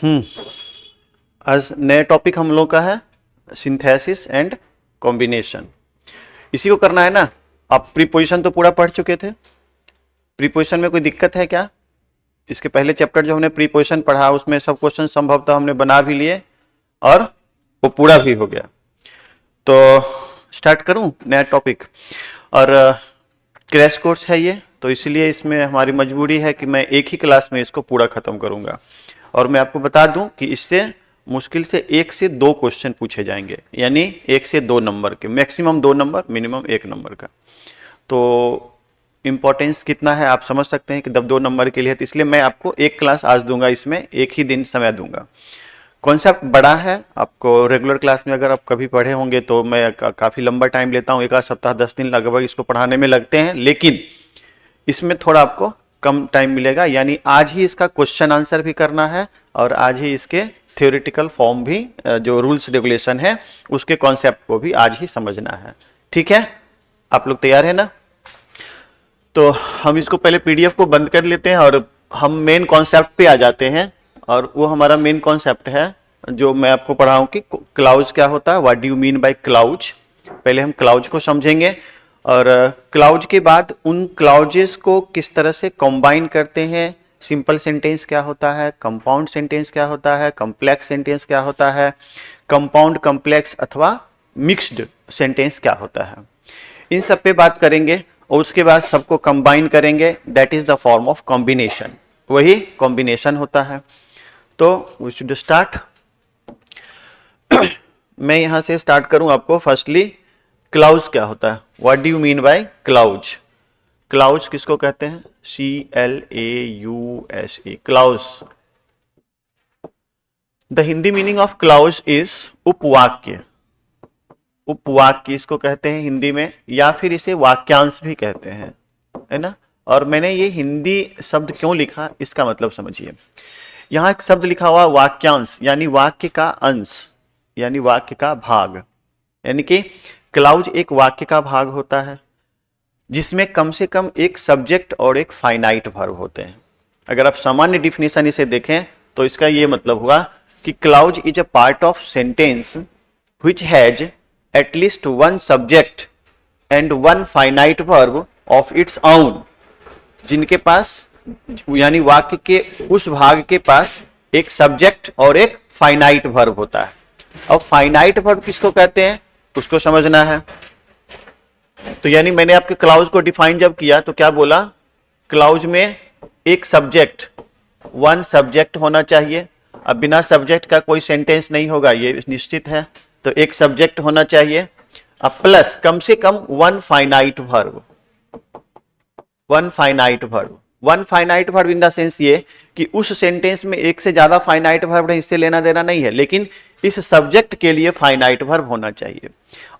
आज नया टॉपिक हम लोग का है सिंथेसिस एंड कॉम्बिनेशन। इसी को करना है ना। आप प्रीपोजिशन तो पूरा पढ़ चुके थे। प्रीपोजिशन में कोई दिक्कत है क्या? इसके पहले चैप्टर जो हमने प्रीपोजिशन पढ़ा उसमें सब क्वेश्चन संभवतः हमने बना भी लिए और वो पूरा भी हो गया। तो स्टार्ट करूं नया टॉपिक। और क्रैश कोर्स है ये, तो इसीलिए इसमें हमारी मजबूरी है कि मैं एक ही क्लास में इसको पूरा खत्म करूंगा। और मैं आपको बता दूं कि इससे मुश्किल से 1 से 2 क्वेश्चन पूछे जाएंगे, यानी 1 से 2 नंबर के, मैक्सिमम 2 नंबर, मिनिमम 1 नंबर का। तो इम्पोर्टेंस कितना है आप समझ सकते हैं कि जब 2 नंबर के लिए, तो इसलिए मैं आपको एक क्लास आज दूंगा, इसमें एक ही दिन समय दूंगा। कॉन्सेप्ट बड़ा है, आपको रेगुलर क्लास में अगर आप कभी पढ़े होंगे तो मैं काफ़ी लंबा टाइम लेता हूँ, 1 आध सप्ताह 10 दिन लगभग इसको पढ़ाने में लगते हैं, लेकिन इसमें थोड़ा आपको कम टाइम मिलेगा। यानी आज ही इसका क्वेश्चन आंसर भी करना है और आज ही इसके थ्योरेटिकल फॉर्म भी, जो रूल्स रेगुलेशन है उसके कॉन्सेप्ट को भी आज ही समझना है। ठीक है, आप लोग तैयार है ना? तो हम इसको पहले पीडीएफ को बंद कर लेते हैं और हम मेन कॉन्सेप्ट पे आ जाते हैं। और वो हमारा मेन कॉन्सेप्ट है जो मैं आपको पढ़ाऊं कि क्लाउज क्या होता है, what do you mean by clause. पहले हम क्लाउज को समझेंगे और क्लाउज के बाद उन क्लाउजेस को किस तरह से कंबाइन करते हैं। सिंपल सेंटेंस क्या होता है, कंपाउंड सेंटेंस क्या होता है, कॉम्प्लेक्स सेंटेंस क्या होता है, कंपाउंड, कॉम्प्लेक्स अथवा मिक्स्ड सेंटेंस क्या होता है, इन सब पे बात करेंगे। और उसके बाद सबको कंबाइन करेंगे, that is the form of combination, वही कॉम्बिनेशन होता है। तो वी शुड स्टार्ट। मैं यहां से स्टार्ट करूं आपको। फर्स्टली क्लाउज क्या होता है, what do you mean by clause. Clause किसको कहते हैं? CLAUSE, clause. The Hindi meaning of clause is उपवाक्य। उपवाक्य इसको कहते हैं हिंदी में, या फिर इसे वाक्यांश भी कहते हैं, है ना। और मैंने ये हिंदी शब्द क्यों लिखा इसका मतलब समझिए। यहां एक शब्द लिखा हुआ वाक्यांश, यानी वाक्य का अंश, यानी वाक्य का भाग। यानी कि क्लाउज एक वाक्य का भाग होता है जिसमें कम से कम एक सब्जेक्ट और एक फाइनाइट वर्ब होते हैं। अगर आप सामान्य डिफिनेशन इसे देखें तो इसका यह मतलब हुआ कि clause is a part of sentence which has at least one subject and one finite verb of its own। जिनके पास, यानी वाक्य के उस भाग के पास एक सब्जेक्ट और एक फाइनाइट वर्ब होता है। अब फाइनाइट वर्ब किसको कहते हैं उसको समझना है। तो यानी मैंने आपके क्लाउज को डिफाइन जब किया तो क्या बोला, क्लाउज में एक सब्जेक्ट, वन सब्जेक्ट होना चाहिए। अब बिना सब्जेक्ट का कोई सेंटेंस नहीं होगा, ये निश्चित है। तो एक सब्जेक्ट होना चाहिए, अब प्लस कम से कम one finite verb. One finite verb, one finite verb in the sense ये कि उस सेंटेंस में एक से ज्यादा फाइनाइट वर्ब है, इससे लेना देना नहीं है, लेकिन इस सब्जेक्ट के लिए फाइनाइट वर्ब होना चाहिए।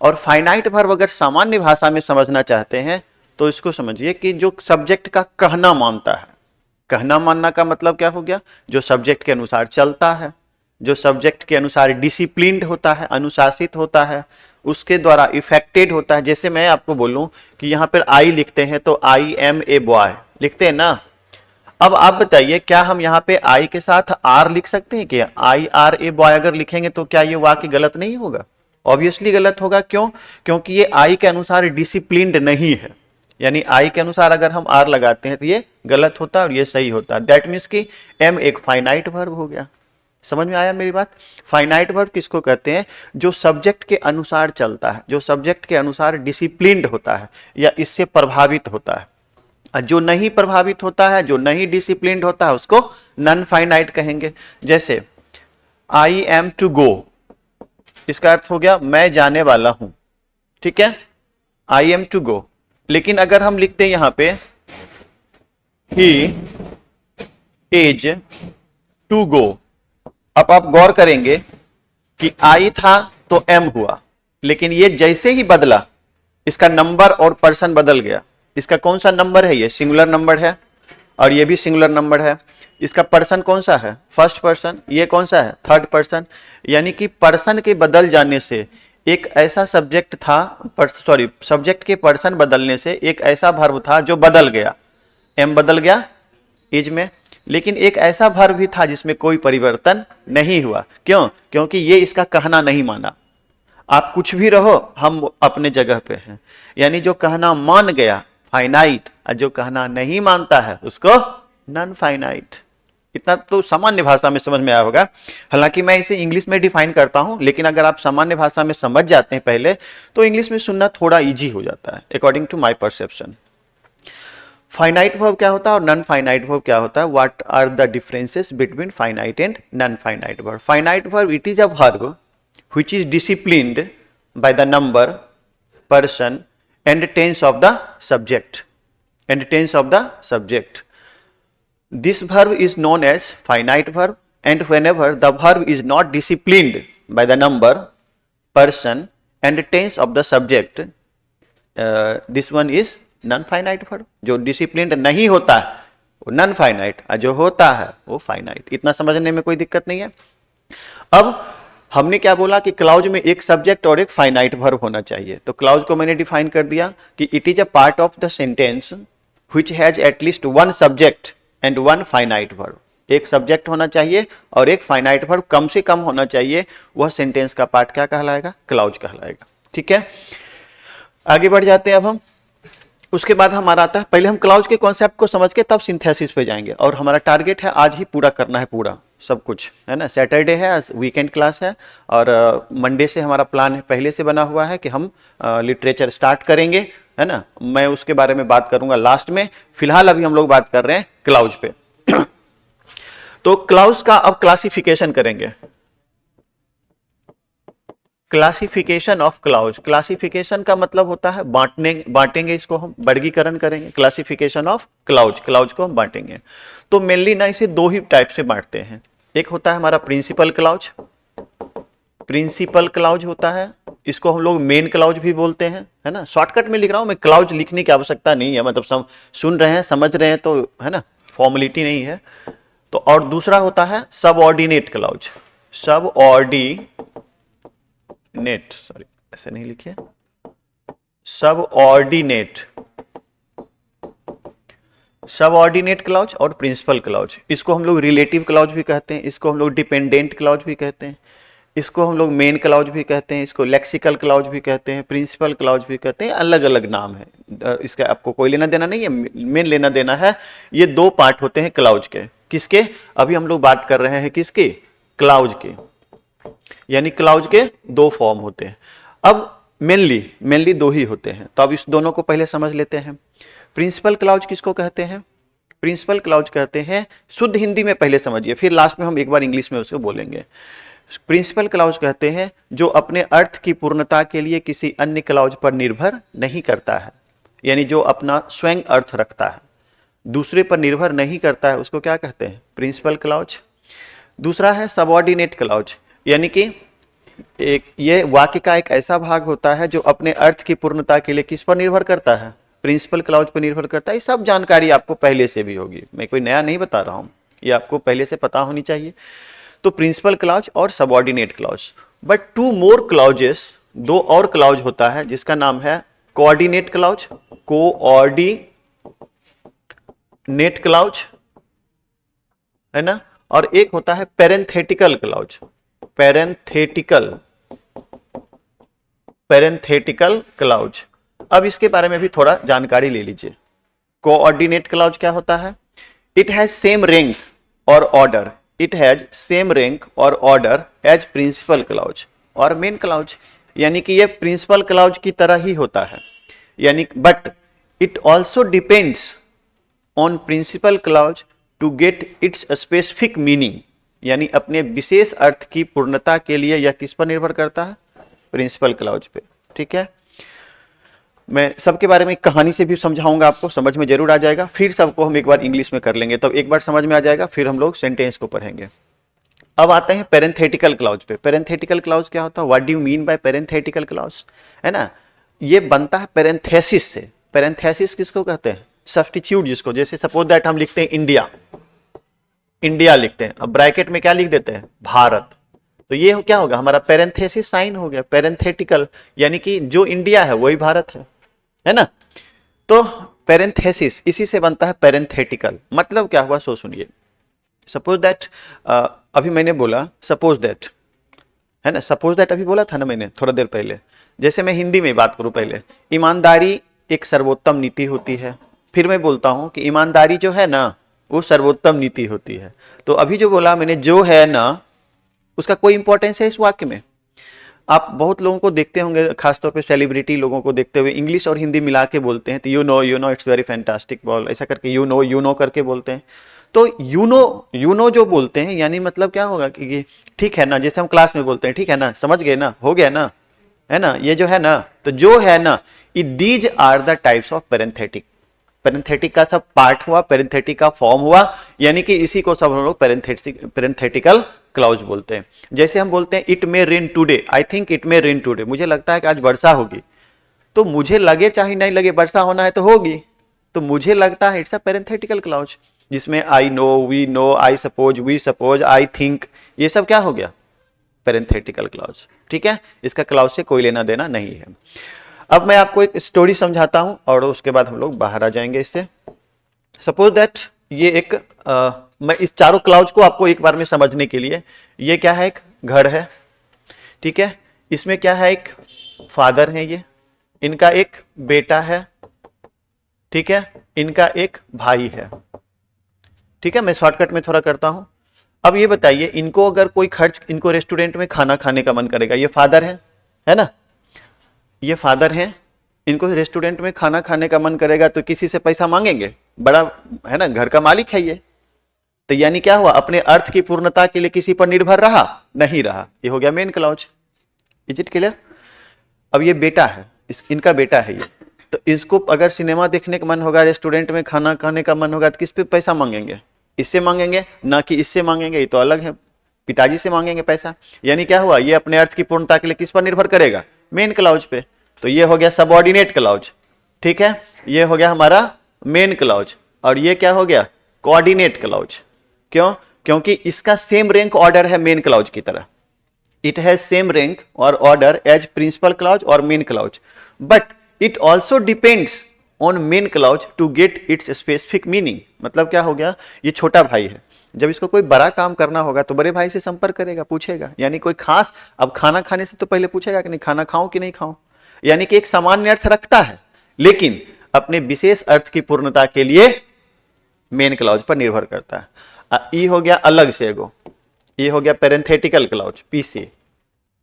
और फाइनाइट वर्ब अगर सामान्य भाषा में समझना चाहते हैं तो इसको समझिए कि जो सब्जेक्ट का कहना मानता है। कहना मानना का मतलब क्या हो गया, जो सब्जेक्ट के अनुसार चलता है, जो सब्जेक्ट के अनुसार डिसिप्लिन्ड होता है, अनुशासित होता है, उसके द्वारा इफेक्टेड होता है। जैसे मैं आपको बोलूं कि यहाँ पर आई लिखते हैं तो आई एम ए बॉय लिखते हैं ना। अब आप बताइए क्या हम यहाँ पे आई के साथ आर लिख सकते हैं क्या? आई आर ए बॉय अगर लिखेंगे तो क्या ये वाक्य गलत नहीं होगा? ऑब्वियसली गलत होगा। क्यों? क्योंकि ये आई के अनुसार डिसिप्लिन्ड नहीं है। यानी आई के अनुसार अगर हम आर लगाते हैं तो ये गलत होता है और ये सही होता है। दैट मीन्स कि एम एक फाइनाइट वर्ब हो गया। समझ में आया मेरी बात? फाइनाइट वर्ब किसको कहते हैं? जो सब्जेक्ट के अनुसार चलता है, जो सब्जेक्ट के अनुसार डिसिप्लिन्ड होता है या इससे प्रभावित होता है। जो नहीं प्रभावित होता है, जो नहीं डिसिप्लिन्ड होता है, उसको नॉन फाइनाइट कहेंगे। जैसे आई एम टू गो, इसका अर्थ हो गया मैं जाने वाला हूं। ठीक है, आई एम टू गो। लेकिन अगर हम लिखते हैं यहां पे ही इज टू गो, अब आप गौर करेंगे कि आई था तो एम हुआ, लेकिन ये जैसे ही बदला इसका नंबर और पर्सन बदल गया। इसका कौन सा नंबर है? ये सिंगुलर नंबर है और ये भी सिंगुलर नंबर है। इसका पर्सन कौन सा है? First person. ये कौन सा है? Third person. यानी कि पर्सन के बदल जाने से एक ऐसा सब्जेक्ट था, सब्जेक्ट के पर्सन बदलने से एक ऐसा वर्ब था जो बदल गया। एम बदल गया इज में, लेकिन एक ऐसा वर्ब भी था जिसमें कोई परिवर्तन नहीं हुआ। क्यों? क्योंकि ये इसका कहना नहीं माना। आप कुछ भी रहो, हम अपने जगह पे हैं। यानी जो कहना मान गया फाइनाइट, और जो कहना नहीं मानता है उसको नॉन फाइनाइट। इतना तो सामान्य भाषा में समझ में आया होगा। हालांकि मैं इसे इंग्लिश में डिफाइन करता हूं, लेकिन अगर आप सामान्य भाषा में समझ जाते हैं पहले, तो इंग्लिश में सुनना थोड़ा इजी हो जाता है, according to my perception. Finite verb क्या होता है और नॉन फाइनाइट वर्ब क्या होता है? What are the differences between finite and non finite verb? Finite verb, it is a verb which is disciplined by the number, person and tense of the subject, and tense of the subject. This verb is known as finite verb, and whenever the verb is not disciplined by the number, person and tense of the subject, this one is non-finite verb. जो disciplined नहीं होता है वो non-finite, और जो होता है वो finite। इतना समझने में कोई दिक्कत नहीं है। अब हमने क्या बोला कि क्लाउज में एक सब्जेक्ट और एक फाइनाइट वर्ब होना चाहिए। तो क्लाउज को मैंने डिफाइन कर दिया कि it is a part of the sentence which has at least one subject and one finite verb. एक सब्जेक्ट होना चाहिए और एक फाइनाइट वर्ब कम से कम होना चाहिए। वह सेंटेंस का पार्ट क्या कहलाएगा? क्लाउज कहलाएगा। ठीक है, आगे बढ़ जाते हैं अब हम। उसके बाद हमारा आता है, पहले हम क्लाउज के कॉन्सेप्ट को समझ के तब सिंथेसिस पे जाएंगे। और हमारा टारगेट है आज ही पूरा करना है, पूरा सब कुछ, है ना। सैटरडे है, वीकेंड क्लास है, और मंडे से हमारा प्लान है, पहले से बना हुआ है कि हम लिटरेचर स्टार्ट करेंगे, है ना। मैं उसके बारे में बात करूंगा लास्ट में। फिलहाल अभी हम लोग बात कर रहे हैं क्लाउज पे। तो क्लाउज का अब क्लासिफिकेशन करेंगे। Classification of clause. क्लासिफिकेशन का मतलब होता है बांटेंगे इसको, हम वर्गीकरण करेंगे। क्लासिफिकेशन ऑफ क्लाउज, क्लाउज को हम बांटेंगे। तो मेनली ना इसे दो ही टाइप से बांटते हैं। एक होता है हमारा प्रिंसिपल क्लाउज, प्रिंसिपल क्लाउज होता है, इसको हम लोग मेन क्लाउज भी बोलते हैं, है ना। शॉर्टकट में लिख रहा हूं मैं, क्लाउज लिखने की आवश्यकता नहीं है, मतलब सुन रहे हैं, समझ रहे हैं तो, है ना, फॉर्मेलिटी नहीं है। तो और दूसरा होता है सबऑर्डिनेट क्लाउज। सबऑर्डिनेट, सॉरी ऐसे नहीं लिखिए, सबऑर्डिनेट, सबऑर्डिनेट क्लाउज और प्रिंसिपल क्लाउज। इसको हम लोग रिलेटिव क्लाउज भी कहते हैं, इसको हम लोग डिपेंडेंट क्लाउज भी कहते हैं, इसको हम लोग मेन क्लाउज भी कहते हैं, इसको लेक्सिकल क्लाउज भी कहते हैं, प्रिंसिपल क्लाउज भी कहते हैं। अलग अलग नाम है, इसका आपको कोई लेना देना नहीं है, मेन लेना देना है। ये दो पार्ट होते हैं क्लाउज के। किसके? अभी हम लोग बात कर रहे हैं किसके? क्लाउज के। यानी क्लाउज के दो फॉर्म होते हैं। अब मेनली दो ही होते हैं, तो अब इस दोनों को पहले समझ लेते हैं। प्रिंसिपल क्लाउज किसको कहते हैं? प्रिंसिपल क्लाउज कहते हैं, शुद्ध हिंदी में पहले समझिए, फिर लास्ट में हम एक बार इंग्लिश में उसको बोलेंगे। प्रिंसिपल क्लाउज कहते हैं जो अपने अर्थ की पूर्णता के लिए किसी अन्य क्लाउज पर निर्भर नहीं करता है, यानी जो अपना स्वयं अर्थ रखता है, दूसरे पर निर्भर नहीं करता है, उसको क्या कहते हैं? Principal clause. दूसरा है सबऑर्डिनेट क्लाउज, यानी कि ये वाक्य का एक ऐसा भाग होता है जो अपने अर्थ की पूर्णता के लिए किस पर निर्भर करता है? प्रिंसिपल क्लाउज पर निर्भर करता है। ये सब जानकारी आपको पहले से भी होगी, मैं कोई नया नहीं बता रहा हूं, ये आपको पहले से पता होनी चाहिए। तो प्रिंसिपल क्लाउज और subordinate clause. But two more clauses, दो और क्लाउज होता है जिसका नाम है कोऑर्डिनेट क्लाउज, कोऑर्डिनेट क्लाउज, है ना, और एक होता है पेरेंथेटिकल क्लाउज, पेरेंथेटिकल क्लाउज। अब इसके बारे में भी थोड़ा जानकारी ले लीजिए। कोऑर्डिनेट क्लाउज क्या होता है? इट हैज सेम रैंक और order, it has same rank और ऑर्डर एज प्रिंसिपल क्लाउज और मेन क्लाउज। यानी कि ये प्रिंसिपल क्लाउज की तरह ही होता है, यानी but it also depends on principal clause to get its specific meaning, यानी अपने विशेष अर्थ की पूर्णता के लिए यह किस पर निर्भर करता है? प्रिंसिपल क्लाउज पे। ठीक है, मैं सबके बारे में कहानी से भी समझाऊंगा, आपको समझ में जरूर आ जाएगा। फिर सबको हम एक बार इंग्लिश में कर लेंगे, तब एक बार समझ में आ जाएगा, फिर हम लोग सेंटेंस को पढ़ेंगे। अब आते हैं पेरेंथेटिकल क्लाउज पे। पेरेंथेटिकल क्लाउज क्या होता है? What do you mean by parenthetical clause, है ना। ये बनता है पेरेंथेसिस से। पेरेंथेसिस किसको कहते हैं? सब्स्टिट्यूट जिसको, जैसे सपोज दैट हम लिखते हैं इंडिया, इंडिया लिखते हैं, अब ब्रैकेट में क्या लिख देते हैं? भारत। तो ये क्या होगा? हमारा पेरेंथेसिस साइन हो गया, पेरेंथेटिकल, यानी कि जो इंडिया है वही भारत है ना। तो पेरेंथेसिस इसी से बनता है पेरेंथेटिकल। मतलब क्या हुआ सो सुनिए। सपोज दैट, अभी मैंने बोला सपोज दैट, है ना, सपोज दैट अभी बोला था ना मैंने थोड़ा देर पहले। जैसे मैं हिंदी में बात करूं पहले, ईमानदारी एक सर्वोत्तम नीति होती है। फिर मैं बोलता हूं कि ईमानदारी जो है ना वो सर्वोत्तम नीति होती है। तो अभी जो बोला मैंने जो है ना, उसका कोई इंपॉर्टेंस है इस वाक्य में? आप बहुत लोगों को देखते होंगे, खासतौर पे सेलिब्रिटी लोगों को देखते हुए इंग्लिश और हिंदी मिला के बोलते हैं, तो you know it's very fantastic ball, ऐसा करके यू नो करके बोलते हैं। तो यू नो जो बोलते हैं यानी मतलब क्या होगा कि ठीक है ना, जैसे हम क्लास में बोलते हैं ठीक है ना, समझ गए ना, हो गया ना, है ना, ये जो है ना, तो जो है ना, these are the types of parenthetic. Parenthetic का सब पार्ट हुआ, पेरेंथेटिक का फॉर्म हुआ, यानी कि इसी को सब हम लोग पेरेंथेटिकल क्लाउज बोलते हैं। जैसे हम बोलते हैं it may rain today, I think it may rain today, मुझे लगता है कि आज वर्षा होगी। तो मुझे लगे चाहे नहीं लगे, वर्षा होना है तो होगी, तो मुझे लगता है इट्स अ पेरेंथेटिकल क्लाउज, जिसमें I know, we know, I suppose, we suppose, I think, ये सब क्या हो गया? Parenthetical clause. ठीक है, इसका क्लाउज से कोई लेना देना नहीं है। अब मैं आपको एक स्टोरी समझाता हूं और उसके बाद हम लोग बाहर आ जाएंगे इससे। सपोज दैट ये एक मैं इस चारों क्लाउज को आपको एक बार में समझने के लिए, ये क्या है, एक घर है, ठीक है, इसमें क्या है, एक फादर है, ये इनका एक बेटा है, ठीक है, इनका एक भाई है। ठीक है, मैं शॉर्टकट में थोड़ा करता हूं। अब ये बताइए, इनको अगर कोई खर्च, इनको रेस्टोरेंट में खाना खाने का मन करेगा, ये फादर है ना, ये फादर हैं, इनको रेस्टोरेंट में खाना खाने का मन करेगा तो किसी से पैसा मांगेंगे? बड़ा है ना, घर का मालिक है ये, तो यानी क्या हुआ, अपने अर्थ की पूर्णता के लिए किसी पर निर्भर रहा नहीं रहा, ये हो गया main clause. Is it clear? अब ये बेटा है, इनका बेटा है ये, तो इसको अगर सिनेमा देखने का मन होगा, रेस्टोरेंट में खाना खाने का मन होगा, तो किस पे पैसा मांगेंगे? इससे मांगेंगे ना कि इससे मांगेंगे, ये तो अलग है, पिताजी से मांगेंगे पैसा। यानी क्या हुआ, ये अपने अर्थ की पूर्णता के लिए किस पर निर्भर करेगा? मेन क्लाउज पे। तो ये हो गया सबऑर्डिनेट क्लाउज, ठीक है, ये हो गया हमारा मेन क्लाउज, और ये क्या हो गया? Coordinate clause. क्यों? क्योंकि इसका सेम रैंक ऑर्डर है मेन क्लाउज की तरह, इट हैज सेम रैंक और ऑर्डर एज प्रिंसिपल क्लाउज और main clause, but it also depends on main clause to get its specific meaning. मतलब क्या हो गया, ये छोटा भाई है, जब इसको कोई बड़ा काम करना होगा तो बड़े भाई से संपर्क करेगा, पूछेगा, यानी कोई खास, अब खाना खाने से तो पहले पूछेगा कि नहीं खाना खाऊं कि नहीं खाऊं, यानी कि एक सामान्य अर्थ रखता है, लेकिन अपने विशेष अर्थ की पूर्णता के लिए मेन क्लाउज पर निर्भर करता है। ई हो गया अलग से एगो, ये हो गया पेरेंथेटिकल क्लाउज, पीसी,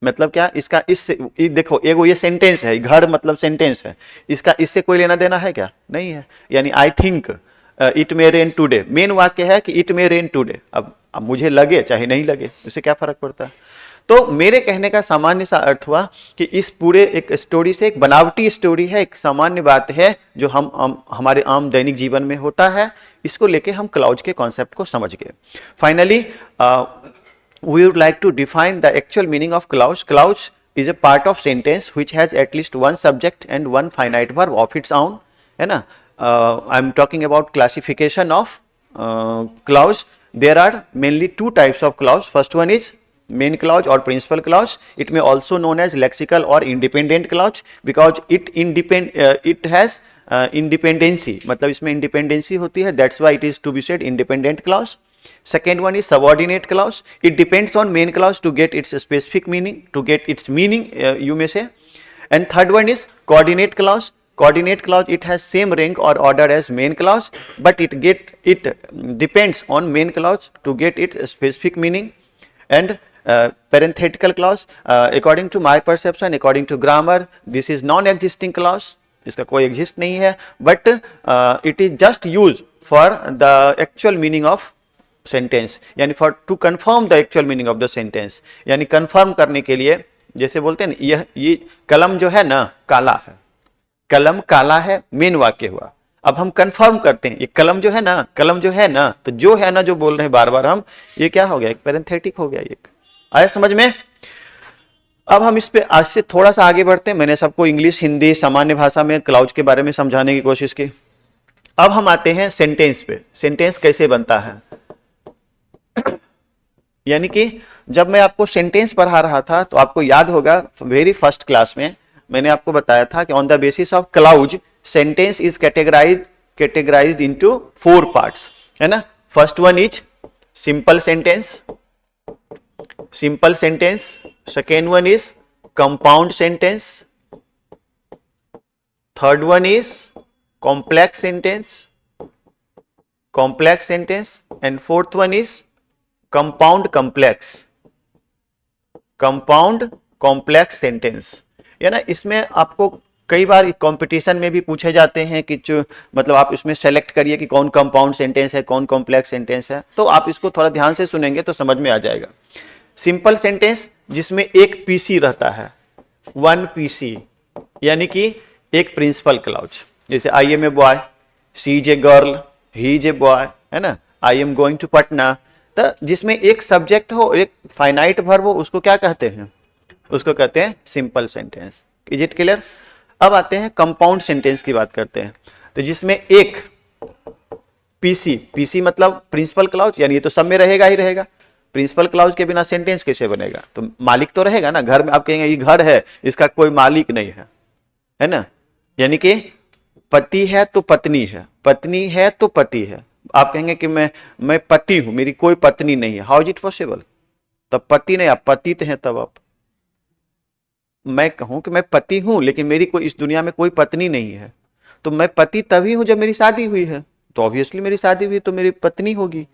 मतलब क्या, इसका इससे देखो, एगो ये सेंटेंस है, घर मतलब सेंटेंस है, इसका इससे कोई लेना देना है क्या? नहीं है। यानी I think it may rain today, main वाक्य है कि इट मे रेन टुडे, अब मुझे लगे चाहे नहीं लगे, उससे क्या फर्क पड़ता है? तो मेरे कहने का सामान्य सा अर्थ हुआ कि इस पूरे एक स्टोरी से, एक बनावटी स्टोरी है, एक सामान्य बात है जो हमारे आम दैनिक जीवन में होता है, इसको लेके हम क्लाउज के कॉन्सेप्ट को समझ गए। Finally we would like to define the actual meaning of clause. Clause is a part of sentence which has at least one subject and one finite verb of its own, है ना? I'm talking about classification of clause. There are mainly two types of clause. First one is main clause or principal clause. It may also known as lexical or independent clause because it has independency. मतलब इसमें independency होती है, that's why it is to be said independent clause. Second one is subordinate clause. It depends on main clause to get its specific meaning, to get its meaning, you may say. And third one is coordinate clause. Coordinate clause, it has same rank or order as main clause, but it depends on main clause to get its specific meaning. And parenthetical clause, according to my perception, according to grammar, this is non-existing clause. इसका कोई exist नहीं है, but it is just used for the actual meaning of sentence, यानी for to confirm the actual meaning of the sentence, यानी confirm करने के लिए, जैसे बोलते हैं ना, ये कलम जो है ना काला है, कलम काला है, मेन वाक्य हुआ। अब हम कंफर्म करते हैं, ये कलम जो है ना, कलम जो है ना, तो जो है ना जो बोल रहे हैं बार बार हम, ये क्या हो गया, एक पेरेंथेटिक हो गया। एक आया समझ में? अब हम इस पे आज से थोड़ा सा आगे बढ़ते हैं। मैंने सबको इंग्लिश, हिंदी, सामान्य भाषा में क्लाउज के बारे में समझाने की कोशिश की। अब हम आते हैं सेंटेंस पे, सेंटेंस कैसे बनता है। यानी कि जब मैं आपको सेंटेंस पढ़ा रहा था तो आपको याद होगा वेरी फर्स्ट क्लास में मैंने आपको बताया था कि on the basis of clause sentence is categorised into 4 parts, है ना। First one is simple sentence. Simple sentence. Second one is compound sentence. Third one is complex sentence. Complex sentence. And fourth one is compound complex. Compound complex sentence. है ना, इसमें आपको कई बार competition में भी पूछे जाते हैं कि जो मतलब आप इसमें सेलेक्ट करिए कि कौन कंपाउंड सेंटेंस है, कौन कॉम्प्लेक्स सेंटेंस है, तो आप इसको थोड़ा ध्यान से सुनेंगे तो समझ में आ जाएगा। सिंपल सेंटेंस जिसमें एक पीसी रहता है, वन पीसी, यानी कि एक प्रिंसिपल क्लाउज, जैसे I am a boy, she is a girl, he is a boy, है ना, I am going to Patna. तो जिसमें एक सब्जेक्ट हो, एक फाइनाइट वर्ब हो, उसको क्या कहते हैं? उसको कहते हैं simple sentence. Is it clear? अब आते हैं कंपाउंड सेंटेंस की बात करते हैं। तो जिसमें एक पीसी, पीसी मतलब प्रिंसिपल क्लाउज, यानी ये तो सब में रहेगा ही रहेगा। प्रिंसिपल क्लाउज के बिना सेंटेंस कैसे बनेगा? तो मालिक तो रहेगा ना। घर में आप कहेंगे ये घर है, इसका कोई मालिक नहीं है ना। यानी कि पति है तो पत्नी है, पत्नी है तो पति है। आप कहेंगे कि मैं पति हूं, मेरी कोई पत्नी नहीं है, हाउ इज इट पॉसिबल? तब पति नहीं, आप पतित हैं। तब आप, मैं कहूं कि मैं पति हूं लेकिन मेरी कोई इस दुनिया में कोई पत्नी नहीं है, तो मैं पति तभी हूं जब मेरी शादी हुई है, तो ऑब्वियसली मेरी शादी हुई तो मेरी पत्नी होगी।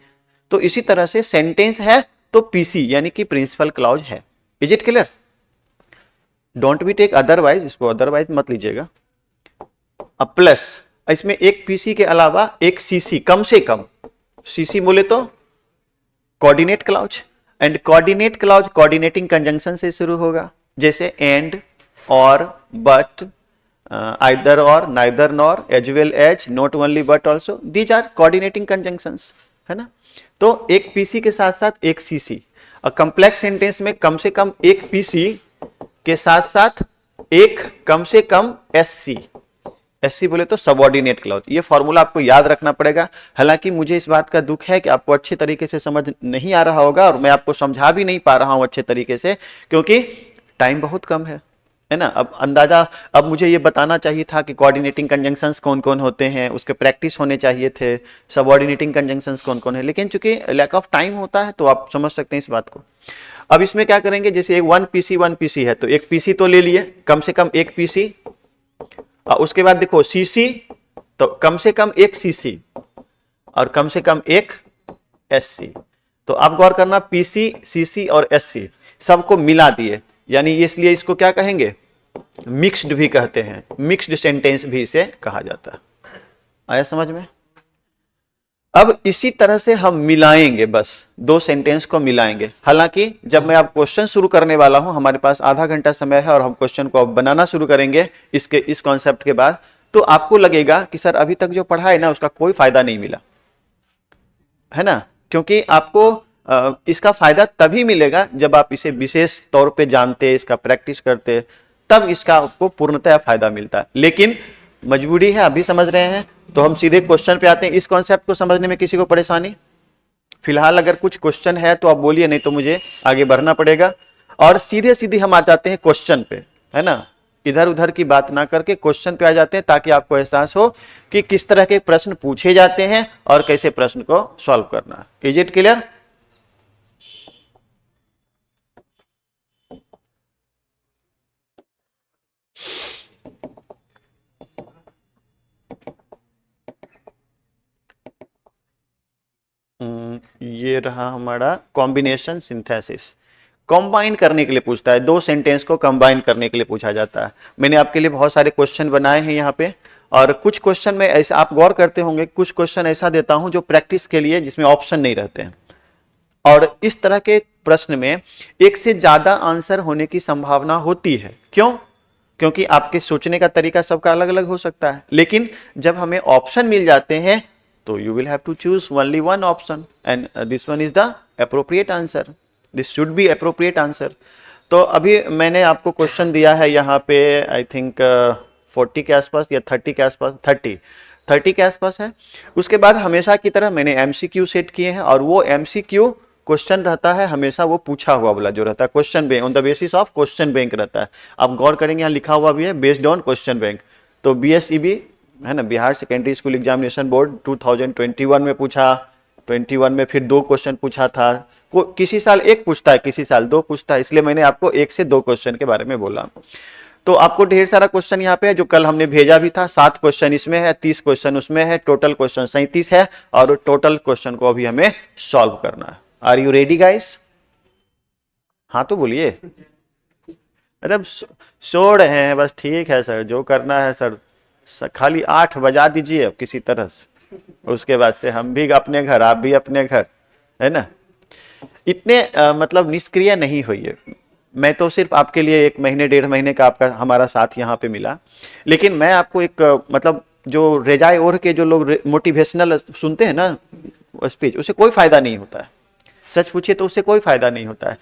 तो इसी तरह से सेंटेंस है तो पीसी यानी कि प्रिंसिपल क्लाउज है। Is it clear? Don't be take otherwise, इसको अदरवाइज मत लीजिएगा। अब प्लस इसमें एक पीसी के अलावा एक सीसी, कम से कम सीसी बोले तो coordinate clause, and coordinate clause coordinating conjunction से शुरू होगा, जैसे एंड, और, बट, आइदर और, neither nor, as well as, not only but also, these are coordinating conjunctions, है ना। तो एक पीसी के साथ साथ एक सीसी। और कॉम्प्लेक्स सेंटेंस में कम से कम एक पीसी के साथ साथ एक कम से कम एससी। एससी बोले तो सबऑर्डिनेट क्लाउज। ये फॉर्मूला आपको याद रखना पड़ेगा। हालांकि मुझे इस बात का दुख है कि आपको अच्छे तरीके से समझ नहीं आ रहा होगा, और मैं आपको समझा भी नहीं पा रहा हूं अच्छे तरीके से, क्योंकि टाइम बहुत कम है ना। अब अंदाजा, अब मुझे ये बताना चाहिए था कि कोऑर्डिनेटिंग कंजंक्शंस कौन कौन होते हैं, उसके प्रैक्टिस होने चाहिए थे, सबऑर्डिनेटिंग कंजंक्शंस कौन कौन है, लेकिन चूंकि लैक ऑफ टाइम होता है तो आप समझ सकते हैं इस बात को। अब इसमें क्या करेंगे, जैसे एक वन पीसी है तो एक पीसी तो ले लिए, कम से कम एक पीसी। और उसके बाद देखो सीसी, तो कम से कम एक सीसी और कम से कम एक एससी। तो आप गौर करना, पीसी, सीसी और एससी सबको मिला दिए, यानी इसलिए इसको क्या कहेंगे? मिक्स्ड भी कहते हैं, मिक्स्ड सेंटेंस भी इसे कहा जाता है। आया समझ में? अब इसी तरह से हम मिलाएंगे, बस दो सेंटेंस को मिलाएंगे। हालांकि जब मैं अब क्वेश्चन शुरू करने वाला हूं, हमारे पास आधा घंटा समय है और हम क्वेश्चन को अब बनाना शुरू करेंगे इस कॉन्सेप्ट के बाद, तो आपको लगेगा कि सर अभी तक जो पढ़ा है ना उसका कोई फायदा नहीं मिला, है ना। क्योंकि आपको इसका फायदा तभी मिलेगा जब आप इसे विशेष तौर पे जानते, इसका प्रैक्टिस करते, तब इसका आपको पूर्णतः फायदा मिलता है। लेकिन मजबूरी है, अभी समझ रहे हैं तो हम सीधे क्वेश्चन पे आते हैं। इस कॉन्सेप्ट को समझने में किसी को परेशानी? फिलहाल अगर कुछ क्वेश्चन है तो आप बोलिए, नहीं तो मुझे आगे बढ़ना पड़ेगा। और सीधे हम आ जाते हैं क्वेश्चन पे, है ना। इधर उधर की बात ना करके क्वेश्चन पे आ जाते हैं, ताकि आपको एहसास हो कि किस तरह के प्रश्न पूछे जाते हैं और कैसे प्रश्न को सॉल्व करना। Is it clear? ये रहा हमारा कॉम्बिनेशन सिंथेसिस। कंबाइन करने के लिए पूछता है, दो सेंटेंस को कंबाइन करने के लिए पूछा जाता है। मैंने आपके लिए बहुत सारे क्वेश्चन बनाए हैं यहाँ पे, और कुछ क्वेश्चन में ऐसा आप गौर करते होंगे, कुछ क्वेश्चन ऐसा देता हूं जो प्रैक्टिस के लिए, जिसमें ऑप्शन नहीं रहते हैं। और इस तरह के प्रश्न में एक से ज्यादा आंसर होने की संभावना होती है। क्यों? क्योंकि आपके सोचने का तरीका सबका अलग अलग हो सकता है। लेकिन जब हमें ऑप्शन मिल जाते हैं तो you will have to choose only one option, and this one is the appropriate answer, this should be appropriate answer. तो अभी मैंने आपको क्वेश्चन दिया है यहाँ पे, आई थिंक 40 के आसपास या 30 के आसपास, 30 के आसपास है। उसके बाद हमेशा की तरह मैंने एमसीक्यू सेट किए हैं, और वो एमसीक्यू क्वेश्चन रहता है हमेशा वो पूछा हुआ वाला जो रहता है, question bank, on the basis of question bank रहता है। आप गौर करेंगे यहाँ लिखा हुआ भी है, बेस्ड ऑन क्वेश्चन बैंक। तो बीएसईबी है ना, Bihar secondary school examination board 2021 में पूछा, 21 में फिर 2 क्वेश्चन पूछा था। किसी साल 1 पूछता है, किसी साल 2 पूछता है, इसलिए मैंने आपको 1 से 2 क्वेश्चन के बारे में बोला। तो आपको ढेर सारा क्वेश्चन यहाँ पे है जो कल हमने भेजा भी था। 7 क्वेश्चन इसमें है, 30 क्वेश्चन उसमें है, टोटल क्वेश्चन 37 है और टोटल क्वेश्चन को अभी हमें सॉल्व करना है। Are you ready guys? हाँ तो बोलिए। मतलब सो रहे हैं बस, ठीक है सर, जो करना है सर, खाली 8 बजा दीजिए अब किसी तरह से, उसके बाद से हम भी अपने घर, आप भी अपने घर, है ना। इतने मतलब निष्क्रिय नहीं होइए। मैं तो सिर्फ आपके लिए 1 महीने 1.5 महीने का आपका हमारा साथ यहाँ पे मिला, लेकिन मैं आपको एक मतलब जो रेजाए ओढ़ के जो लोग मोटिवेशनल सुनते हैं ना स्पीच, उससे कोई फायदा नहीं होता है। सच पूछिए तो उससे कोई फायदा नहीं होता है।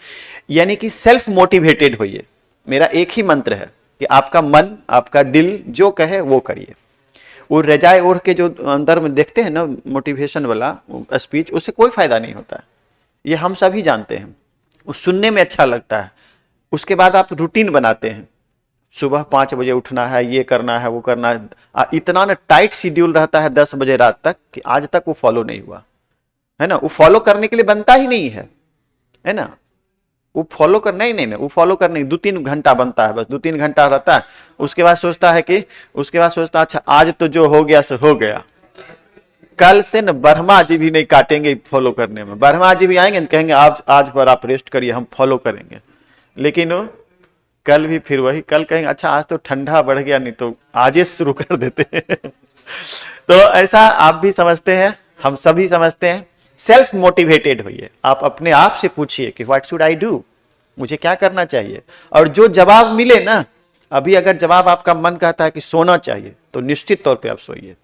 यानी कि सेल्फ मोटिवेटेड होइए। मेरा एक ही मंत्र है कि आपका मन, आपका दिल जो कहे वो करिए। वो रजाए ओढ़ के जो अंदर में देखते हैं ना मोटिवेशन वाला स्पीच, उससे कोई फायदा नहीं होता है। ये हम सभी जानते हैं। वो सुनने में अच्छा लगता है, उसके बाद आप रूटीन बनाते हैं, सुबह 5 बजे उठना है, ये करना है, वो करना है। इतना ना टाइट शेड्यूल रहता है 10 बजे रात तक कि आज तक वो फॉलो नहीं हुआ है ना। वो फॉलो करने के लिए बनता ही नहीं है ना। वो फॉलो करना ही नहीं, वो फॉलो करने 2-3 घंटा बनता है, बस 2-3 घंटा रहता है। उसके बाद सोचता है कि अच्छा आज तो जो हो गया सो हो गया, कल से न ब्रह्मा जी भी नहीं काटेंगे फॉलो करने में। ब्रह्मा जी भी आएंगे कहेंगे आज पर आप रेस्ट करिए, हम फॉलो करेंगे। लेकिन वो कल भी फिर वही, कल कहेंगे अच्छा आज तो ठंडा बढ़ गया, नहीं तो आज ही शुरू कर देते हैं। तो ऐसा आप भी समझते हैं, हम सभी समझते हैं। सेल्फ मोटिवेटेड होइए। आप अपने आप से पूछिए कि व्हाट शुड आई डू, मुझे क्या करना चाहिए। और जो जवाब मिले ना, अभी अगर जवाब आपका मन कहता है कि सोना चाहिए, तो निश्चित तौर पे आप सोइए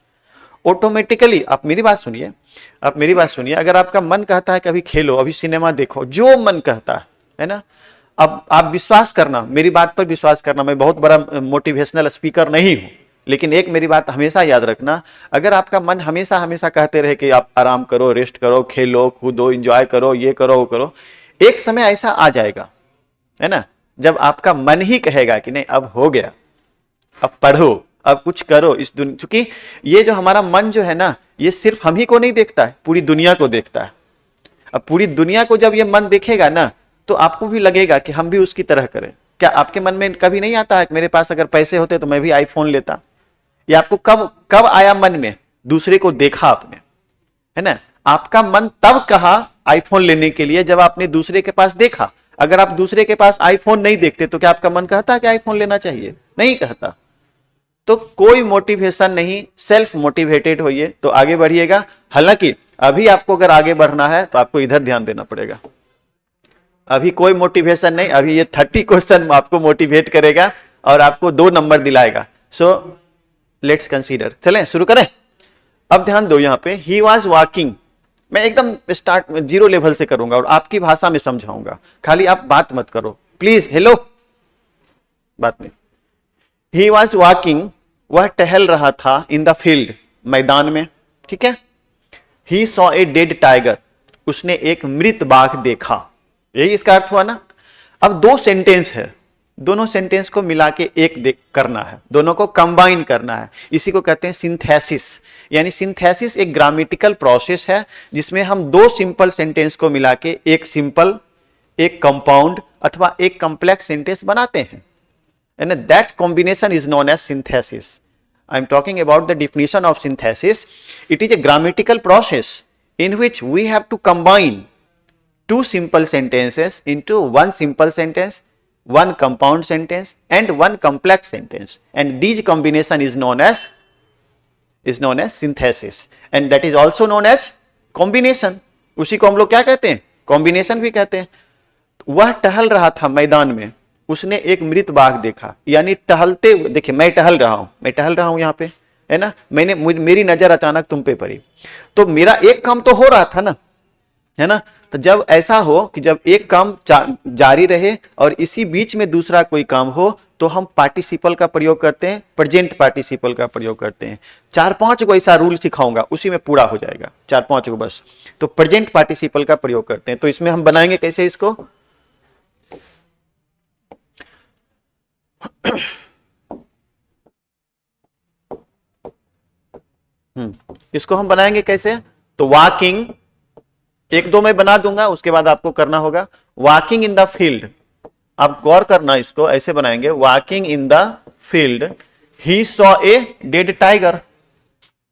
ऑटोमेटिकली। आप मेरी बात सुनिए, अगर आपका मन कहता है कि अभी खेलो, अभी सिनेमा देखो, जो मन कहता है ना, अब आप विश्वास करना, मेरी बात पर विश्वास करना। मैं बहुत बड़ा मोटिवेशनल स्पीकर नहीं हूं, लेकिन एक मेरी बात हमेशा याद रखना, अगर आपका मन हमेशा हमेशा कहते रहे कि आप आराम करो, रेस्ट करो, खेलो कूदो, एंजॉय करो, ये करो वो करो, एक समय ऐसा आ जाएगा, है ना, जब आपका मन ही कहेगा कि नहीं अब हो गया, अब पढ़ो, अब कुछ करो इस दुनिया। क्योंकि ये जो हमारा मन जो है ना, ये सिर्फ हम ही को नहीं देखता है, पूरी दुनिया को देखता है। अब पूरी दुनिया को जब ये मन देखेगा ना, तो आपको भी लगेगा कि हम भी उसकी तरह करें। क्या आपके मन में कभी नहीं आता है कि मेरे पास अगर पैसे होते तो मैं भी आईफोन लेता? ये आपको कब कब आया मन में? दूसरे को देखा आपने, है ना। आपका मन तब कहा आईफोन लेने के लिए जब आपने दूसरे के पास देखा। अगर आप दूसरे के पास आईफोन नहीं देखते तो क्या आपका मन कहता कि आईफोन लेना चाहिए? नहीं कहता। तो कोई मोटिवेशन नहीं, सेल्फ मोटिवेटेड होइए तो आगे बढ़िएगा। हालांकि अभी आपको अगर आगे बढ़ना है तो आपको इधर ध्यान देना पड़ेगा। अभी कोई मोटिवेशन नहीं, अभी ये 30 क्वेश्चन आपको मोटिवेट करेगा और आपको 2 नंबर दिलाएगा। सो लेट्स कंसीडर, चलें शुरू करें। अब ध्यान दो, यहां पे ही वॉज वॉकिंग, मैं एकदम स्टार्ट 0 लेवल से करूंगा और आपकी भाषा में समझाऊंगा, खाली आप बात मत करो प्लीज। हेलो, बात नहीं। ही वॉज वॉकिंग, वह टहल रहा था, इन द फील्ड, मैदान में, ठीक है। He saw a dead tiger, उसने एक मृत बाघ देखा। यही इसका अर्थ हुआ ना। अब 2 सेंटेंस है, दोनों सेंटेंस को मिला के एक करना है, दोनों को कंबाइन करना है। इसी को कहते हैं सिंथेसिस। यानी सिंथेसिस एक ग्रामेटिकल प्रोसेस है जिसमें हम 2 सिंपल सेंटेंस को मिला के एक सिंपल, एक कंपाउंड अथवा एक कॉम्प्लेक्स सेंटेंस बनाते हैं, and that combination is known as synthesis. I am talking about the definition of synthesis. It is a grammatical process in which we have to combine 2 simple sentences into 1 simple sentence, 1 compound sentence and 1 complex sentence, and this combination is known as synthesis, and that is also known as combination. उसी को हम लोग क्या कहते हैं? Combination भी कहते हैं। वह टहल रहा था मैदान में, उसने एक मृत बाघ देखा। यानी टहलते, देखिए मैं टहल रहा हूं यहां पे, है ना। मेरी नजर अचानक तुम पे पड़ी, तो मेरा एक काम तो हो रहा था ना, है ना। तो जब ऐसा हो कि जब एक काम जारी रहे और इसी बीच में दूसरा कोई काम हो, तो हम पार्टिसिपल का प्रयोग करते हैं, प्रेजेंट पार्टिसिपल का प्रयोग करते हैं। 4-5 को ऐसा रूल सिखाऊंगा, उसी में पूरा हो जाएगा, 4-5 को बस। तो प्रेजेंट पार्टिसिपल का प्रयोग करते हैं। तो इसमें हम बनाएंगे कैसे इसको? इसको हम बनाएंगे कैसे? तो वॉकिंग एक दो मैं बना दूंगा, उसके बाद आपको करना होगा। वॉकिंग इन द फील्ड, आप गौर करना, इसको ऐसे बनाएंगे, walking in the field he saw a dead tiger.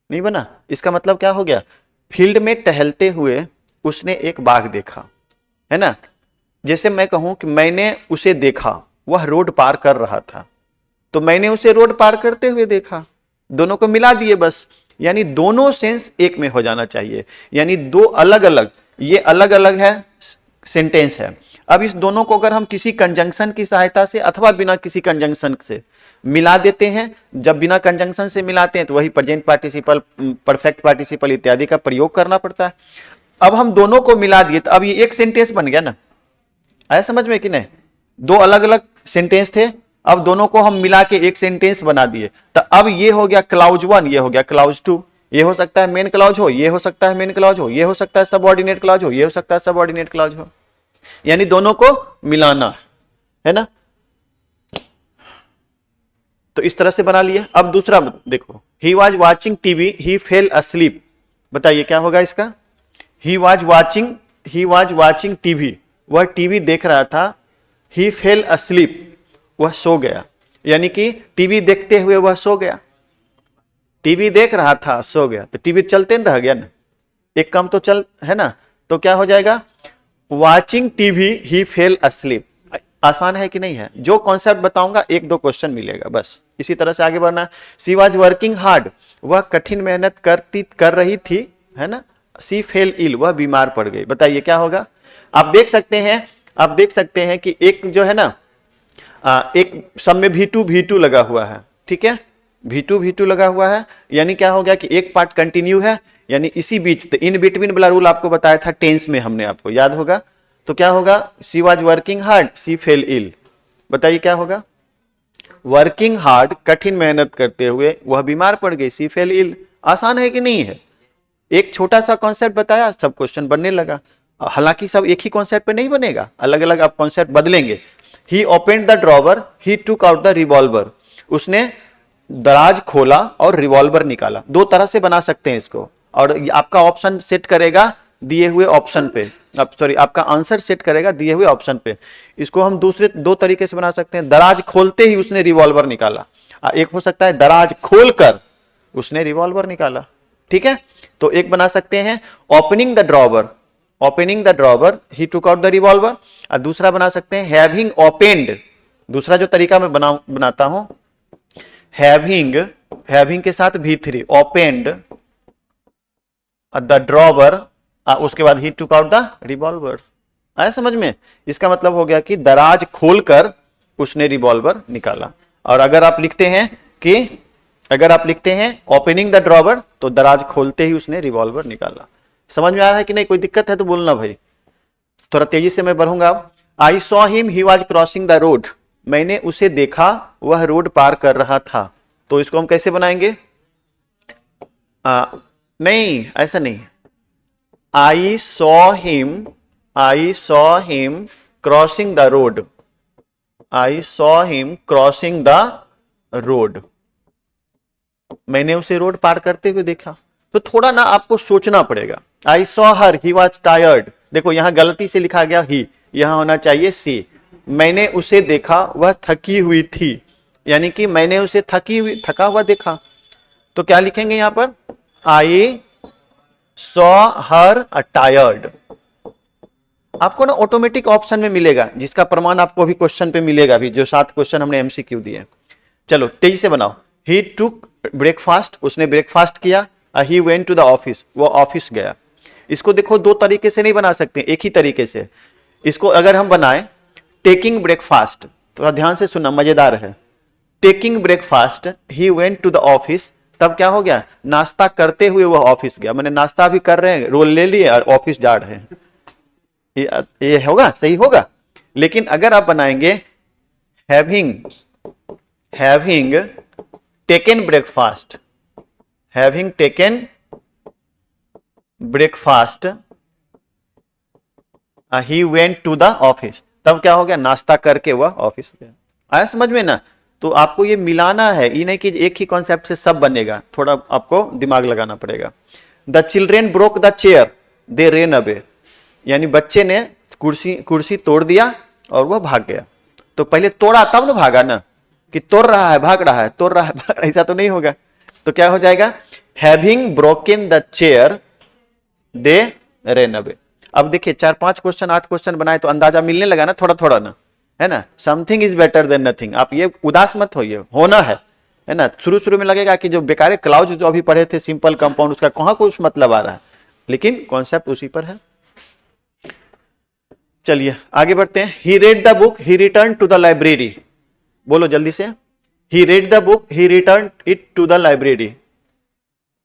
नहीं बना? इसका मतलब क्या हो गया? फील्ड में टहलते हुए उसने एक बाघ देखा, है ना। जैसे मैं कहूं कि मैंने उसे देखा, वह रोड पार कर रहा था, तो मैंने उसे रोड पार करते हुए देखा, दोनों को मिला दिए बस। यानी दोनों सेंस एक में हो जाना चाहिए, यानी दो अलग अलग, ये अलग अलग है सेंटेंस है। अब इस दोनों को अगर हम किसी कंजंक्शन की सहायता से अथवा बिना किसी कंजंक्शन से मिला देते हैं, जब बिना कंजंक्शन से मिलाते हैं तो वही प्रेजेंट पार्टिसिपल, परफेक्ट पार्टिसिपल इत्यादि का प्रयोग करना पड़ता है। अब हम दोनों को मिला दिए तो अब ये एक सेंटेंस बन गया ना, आया समझ में कि नहीं? दो अलग अलग सेंटेंस थे, अब दोनों को हम मिला के एक सेंटेंस बना दिए, तो अब ये हो गया क्लाउज 1, ये हो गया क्लाउज 2। ये हो सकता है मेन क्लाउज हो, ये हो सकता है मेन क्लाउज हो, ये हो सकता है सबऑर्डिनेट क्लाउज हो, ये हो सकता है सबऑर्डिनेट क्लाउज हो, यानी दोनों को मिलाना है ना। तो इस तरह से बना लिया। अब दूसरा देखो, he was watching TV he fail asleep. बताइए क्या होगा इसका? ही वॉज वॉचिंग टीवी, वह टीवी देख रहा था, ही फेल अस्लीप, वह सो गया। यानी कि टीवी देखते हुए वह सो गया, टीवी देख रहा था सो गया, तो टीवी चलते रह गया ना, एक काम तो चल, है ना। तो क्या हो जाएगा? वॉचिंग टीवी ही फेल अस्लीप। आसान है कि नहीं है? जो कॉन्सेप्ट बताऊंगा एक दो क्वेश्चन मिलेगा, बस इसी तरह से आगे बढ़ना। सी वॉज वर्किंग हार्ड, वह कठिन मेहनत कर रही थी, है ना। सी फेल इल, वह बीमार पड़ गई। बताइए क्या होगा? आप देख सकते हैं कि एक जो है ना, एक सब में V2 लगा हुआ है, ठीक है, V2 लगा हुआ है, यानी क्या हो गया कि एक पार्ट कंटिन्यू है, यानी इसी बीच, तो इन बिटवीन वाला रूल आपको बताया था टेंस में हमने, आपको याद होगा। तो क्या होगा? She was working hard, she fell ill. बताइए क्या होगा? वर्किंग हार्ड, कठिन मेहनत करते हुए वह बीमार पड़ गई, सी फेल इल। आसान है कि नहीं है? एक छोटा सा कॉन्सेप्ट बताया, सब क्वेश्चन बनने लगा। हालांकि सब एक ही कॉन्सेप्ट पे नहीं बनेगा, अलग अलग आप कॉन्सेप्ट बदलेंगे। He opened the drawer, he took out the revolver, उसने दराज खोला और रिवॉल्वर निकाला। दो तरह से बना सकते हैं इसको, और आपका ऑप्शन सेट करेगा दिए हुए ऑप्शन पे, आपका आंसर सेट करेगा दिए हुए ऑप्शन पे। इसको हम दूसरे दो तरीके से बना सकते हैं। दराज खोलते ही उसने रिवॉल्वर निकाला, एक हो सकता है दराज खोलकर उसने रिवॉल्वर निकाला, ठीक है। तो एक बना सकते हैं opening the drawer he took out the revolver, और दूसरा बना सकते हैं हैविंग ओपेंड। दूसरा जो तरीका मैं बनाता हूं, हैविंग के साथ V3, ओपेंड द ड्रॉवर, उसके बाद ही टुक आउट द रिवॉल्वर। आया समझ में? इसका मतलब हो गया कि दराज खोलकर उसने रिवॉल्वर निकाला। और अगर आप लिखते हैं ओपनिंग द ड्रॉवर, तो दराज खोलते ही उसने रिवॉल्वर निकाला। समझ में आ रहा है कि नहीं? कोई दिक्कत है तो बोलना भाई, थोड़ा तेजी से मैं बढ़ूंगा। I saw him he was crossing the road, मैंने उसे देखा वह रोड पार कर रहा था। तो इसको हम कैसे बनाएंगे? नहीं, ऐसा नहीं। I saw him crossing the road. I saw him crossing the road. मैंने उसे रोड पार करते हुए देखा। तो थोड़ा ना आपको सोचना पड़ेगा। I saw her, he was tired. देखो यहां गलती से लिखा गया ही, यहां होना चाहिए सी। मैंने उसे देखा वह थकी हुई थी, यानी कि मैंने उसे थका हुआ देखा। तो क्या लिखेंगे यहां पर? I saw her tired। आपको ना ऑटोमेटिक ऑप्शन में मिलेगा, जिसका प्रमाण आपको अभी क्वेश्चन पे मिलेगा भी, जो 7 क्वेश्चन हमने एमसीक्यू दिए। चलो तेजी से बनाओ। ही टुक ब्रेकफास्ट, उसने ब्रेकफास्ट किया। He went to the office, वो ऑफिस गया। इसको देखो दो तरीके से नहीं बना सकते, एक ही तरीके से। इसको अगर हम बनाए टेकिंग ब्रेकफास्ट, थोड़ा ध्यान से सुनना, मजेदार है। Taking breakfast he went to the office, तब क्या हो गया? नाश्ता करते हुए वह ऑफिस गया। मैंने नाश्ता भी कर रहे हैं, रोल ले लिए और ऑफिस जा रहे हैं। ये होगा, सही होगा। लेकिन अगर आप बनाएंगे having taken breakfast, he went to the office, तब क्या हो गया? नाश्ता करके वह ऑफिस गया। आया समझ में ना? तो आपको ये मिलाना है, ये नहीं कि एक ही कॉन्सेप्ट से सब बनेगा, थोड़ा आपको दिमाग लगाना पड़ेगा। The children broke the chair, they rain away. यानी बच्चे ने कुर्सी कुर्सी तोड़ दिया और वह भाग गया। तो पहले तोड़ा तब ना भागा ना, कि तोड़ रहा है भाग रहा है, तोड़ रहा है भाग रहा है, ऐसा तो नहीं होगा। तो क्या हो जाएगा, having broken the chair they rain away. अब देखिए 4-5 क्वेश्चन 8 क्वेश्चन बनाए तो अंदाजा मिलने लगा ना थोड़ा थोड़ा ना, है ना। Something is better than nothing. आप ये उदास मत होइए, होना है ना। शुरू शुरू में लगेगा कि जो बेकार क्लाउज जो अभी पढ़े थे सिंपल कंपाउंड, उसका कहां कुछ मतलब आ रहा है, लेकिन कॉन्सेप्ट उसी पर है। चलिए आगे बढ़ते हैं। He read the book, he return to the library. बोलो जल्दी से। He read the book, he return it to the library.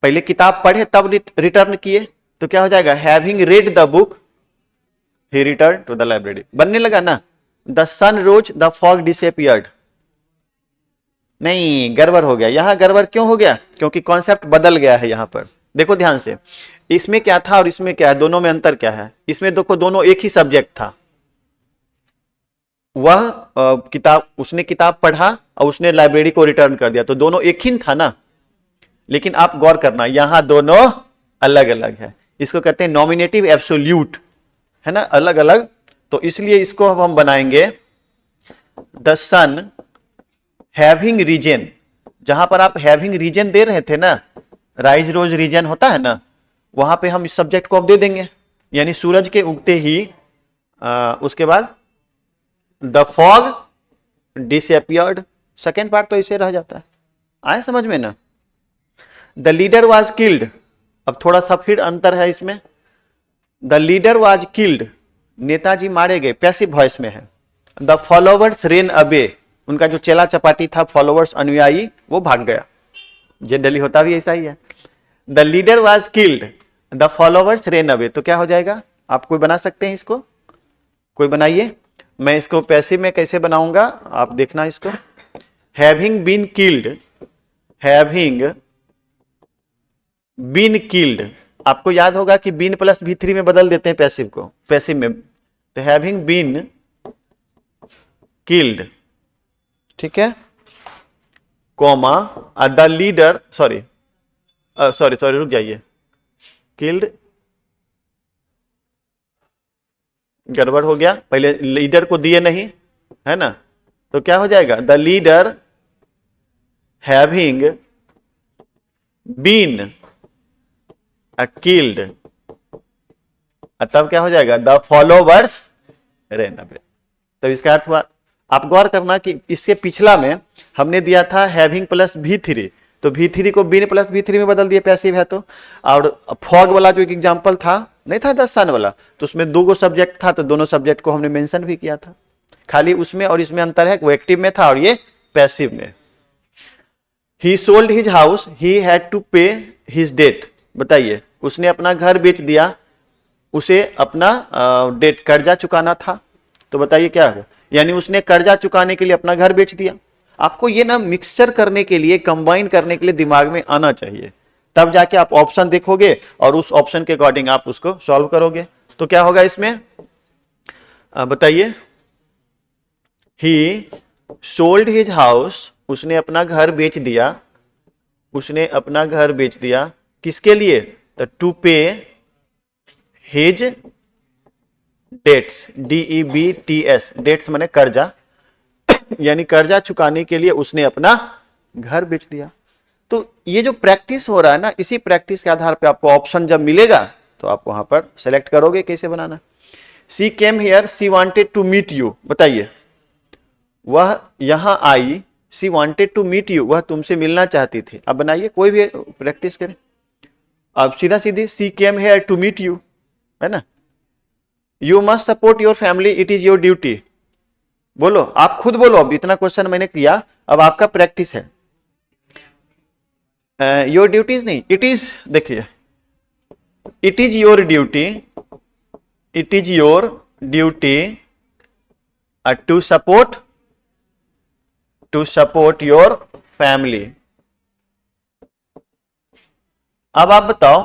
पहले किताब पढ़े तब रिटर्न किए, तो क्या हो जाएगा, having read the book he return to the library. बनने लगा ना, the sun rose the fog disappeared. नहीं, गड़बड़ हो गया। यहां गड़बड़ क्यों हो गया, क्योंकि कॉन्सेप्ट बदल गया है। यहां पर देखो ध्यान से, इसमें क्या था और इसमें क्या है, दोनों में अंतर क्या है। इसमें देखो दोनों एक ही सब्जेक्ट था। वह किताब, उसने किताब पढ़ा और उसने लाइब्रेरी को रिटर्न कर दिया, तो दोनों एक ही था ना। लेकिन आप गौर करना, यहां दोनों अलग अलग है। इसको कहते हैं नॉमिनेटिव एब्सोल्यूट, है ना, अलग अलग। तो इसलिए इसको हम बनाएंगे द सन हैविंग रीजन। जहां पर आप हैविंग रीजन दे रहे थे ना, राइज रोज रीजन होता है ना, वहां पे हम इस सब्जेक्ट को अब दे देंगे। यानी सूरज के उगते ही उसके बाद the fog disappeared. Second part तो इसे रह जाता है। आए समझ में ना। The leader was killed. अब थोड़ा सा फिर अंतर है इसमें। The leader was killed, Netaji मारे गए, पैसिव वॉइस में है। द फॉलोवर्स रेन अवे, उनका जो चेला चपाटी था, फॉलोवर्स अनुयायी, वो भाग गया। जनरली होता भी ऐसा ही है। The leader was killed, the followers rain away. तो क्या हो जाएगा, आप कोई बना सकते हैं इसको, कोई बनाइए। मैं इसको पैसिव में कैसे बनाऊंगा आप देखना इसको। Having been killed, having been killed. आपको याद होगा कि बीन प्लस V3 में बदल देते हैं पैसिव को, पैसिव में। तो हैविंग बीन किल्ड, ठीक है, कॉमा द लीडर, सॉरी रुक जाइए, किल्ड गड़बड़ हो गया, पहले लीडर को दिए नहीं, है ना। तो क्या हो जाएगा, the leader having been killed, तब क्या हो जाएगा, द फॉलोवर्स रेन अवे। तब इसका अर्थ हुआ, आप गौर करना कि इससे पिछला में हमने दिया था हैविंग प्लस V3, तो V3 को बीन प्लस V3 में बदल दिए, पैसिव है तो। और फॉग वाला जो एक एग्जांपल था नहीं था, द सन वाला, तो उसमें 2 सब्जेक्ट था, तो दोनों सब्जेक्ट को हमने मेंशन भी किया था। खाली उसमें और इसमें अंतर है, वो एक्टिव में था और ये पैसिव में। He sold his house, he had to pay his debt. बताइए, उसने अपना घर बेच दिया, उसे अपना डेट कर्जा चुकाना था। तो बताइए क्या होगा, यानी उसने कर्जा चुकाने के लिए अपना घर बेच दिया। आपको ये ना मिक्सचर करने के लिए, कंबाइन करने के लिए दिमाग में आना चाहिए, तब जाके आप ऑप्शन देखोगे और उस ऑप्शन के अकॉर्डिंग आप उसको सॉल्व करोगे। तो क्या होगा इसमें, बताइए। ही सोल्ड हिज हाउस, उसने अपना घर बेच दिया, उसने अपना घर बेच दिया किसके लिए, तो to pay his dates, DEBTS, dates माने कर्जा, यानी कर्जा चुकाने के लिए उसने अपना घर बेच दिया। तो ये जो प्रैक्टिस हो रहा है ना, इसी प्रैक्टिस के आधार पे आपको ऑप्शन जब मिलेगा तो आप वहां पर सेलेक्ट करोगे कैसे बनाना। She came here, she wanted to meet you. बताइए, वह यहां आई, she wanted to meet you, वह तुमसे मिलना चाहती थी। अब बनाइए, कोई भी प्रैक्टिस करें। अब सीधा सीधी, she came here to meet you, है ना। You must support your family, it is your duty. बोलो, आप खुद बोलो। अब इतना क्वेश्चन मैंने किया, अब आपका प्रैक्टिस है। योर ड्यूटीज नहीं, इट इज, देखिए, it is your duty, it is your duty to support your family. अब आप बताओ